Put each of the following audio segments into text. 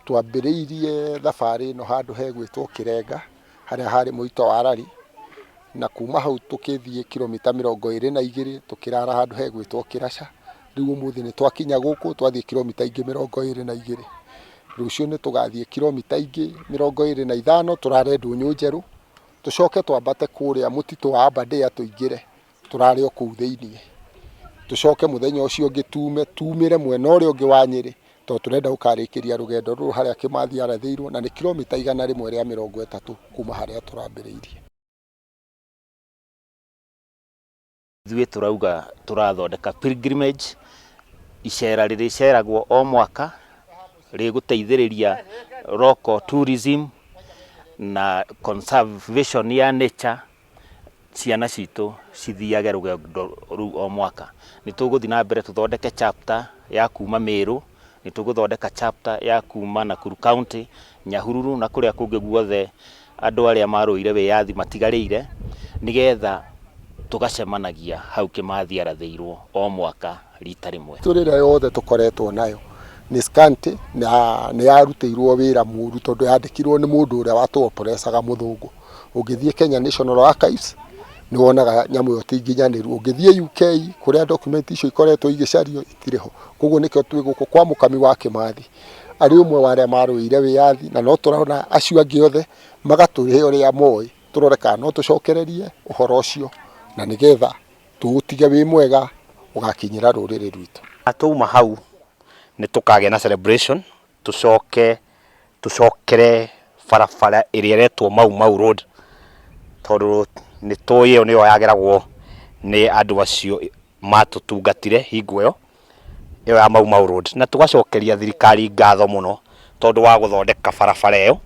twambĩrĩirie thabarĩ no handũ hegwĩtwo Kĩrenga harĩa harĩ mũito wa rari, na kuma hau tũkĩthiĩ kilomita 22 tũkĩrara handũ hegwĩtwo Kĩraca. Rĩu ũmũthĩ nĩ twakinya gũkũ twathiĩ kilomita ingĩ 22. Rũciũ nĩ tũgathiĩ kilomita ingĩ 25 tũrare Ndũnyũ Njerũ, tũcoke twambate kũrĩa mũtitũ wa Aberdare tũingĩre tũrare o kũu thĩinĩ, tũcoke mũthenya ũcio ũngĩ tumĩre mwena ũrĩa ũngĩ wa Nyĩrĩ, tondũ tũrenda gũkarĩkĩria rũgendo rũrũ harĩa Kĩmathi arathĩirwo, na nĩ kilomita 130 kuma harĩa tũrambĩrĩirie. Ithuĩ turauga turathondeka pilgrimage, icera rĩrĩ iceragwo o mwaka rĩgũteithĩrĩria local tourism na conservation ya nature. Ciana citũ cithiage rũgendo rũu o mwaka. Nĩ tũgũthiĩ na mbere tũthondeke chapter ya kuma Mĩrũ, nĩ tũgũthondeka chapter ya kuma Nakuru County, Nyahururu na kũrĩa kũngĩ guothe andũ arĩa marũire wĩyathi matigarĩire, nĩgetha tũgacemanagia hau Kĩmathi arathĩirwo o mwaka rita rĩmwe. Tũrĩra yothe tũkoretwo nayo nĩ scanty na nĩ yarutĩirwo wĩra mũru, tondũ yandĩkirwo nĩ mũndũ ũrĩa watũoporecaga mũthũngũ. Ũngĩthiĩ Kenya National Archives nĩ wonaga nyamũ ĩyo ti nginyanĩru. Ũngĩthiĩ UK kũrĩa document icio ikoretwo igĩcario itirĩ ho. Koguo nĩkĩo twĩ gũkũ kwa mũkami wa Kĩmathi, arĩ ũmwe wa arĩa marũire wĩyathi, na no tũrona acio angĩ othe magatũhe ũrĩa moĩ, tũrore kana no tũcokererie ũhoro ũcio, na nĩgetha tũũtige wĩ mwega ũgakinyĩra rũrĩrĩ rwitũ. Atuma hau nĩ tũkagĩa na celebration, tũcokere barabara ĩrĩa ĩretwo Mau Road, tondũ nĩ tũĩ ĩyo nĩyo yageragwo nĩ andũ acio matũtungatire hingo ĩyo ya Mau Road, na tũgacokeria thirikari ngatho mũno tondũ wa gũthondeka barabara ĩyo,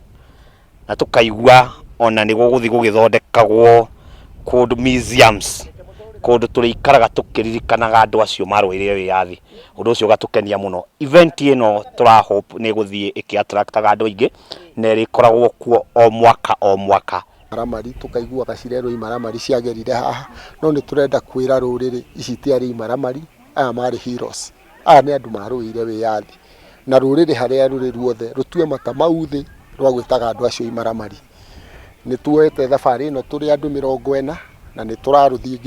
na tũkaigua ona nĩ gũgũthiĩ gũgĩthondekagwo kũndũ museums, kũndũ tũrĩikaraga tũkĩririkanaga andũ acio marũire wĩyathi. Ũndũ ũcio ũgatũkenia mũno. Event ĩno tũra hope nĩ gũthiĩ ĩkĩ-attract andũ aingĩ na ĩrĩkoragwo kuo o mwaka. Imaramari tũkaiguaga cirerwo imaramari ciagerire haha, no nĩ tũrenda kwĩra rũrĩrĩ ici tiarĩ imaramari, aya marĩ heroes. Aya nĩ andũ marũire wĩyathi, na rũrĩrĩ harĩa rũrĩ ruothe rũtue mata mau thĩ rwa gwĩtaga andũ acio imaramari. Nĩ tuoete thabarĩ ĩno tũrĩ andũ 40 na nĩ tũrarũthiĩ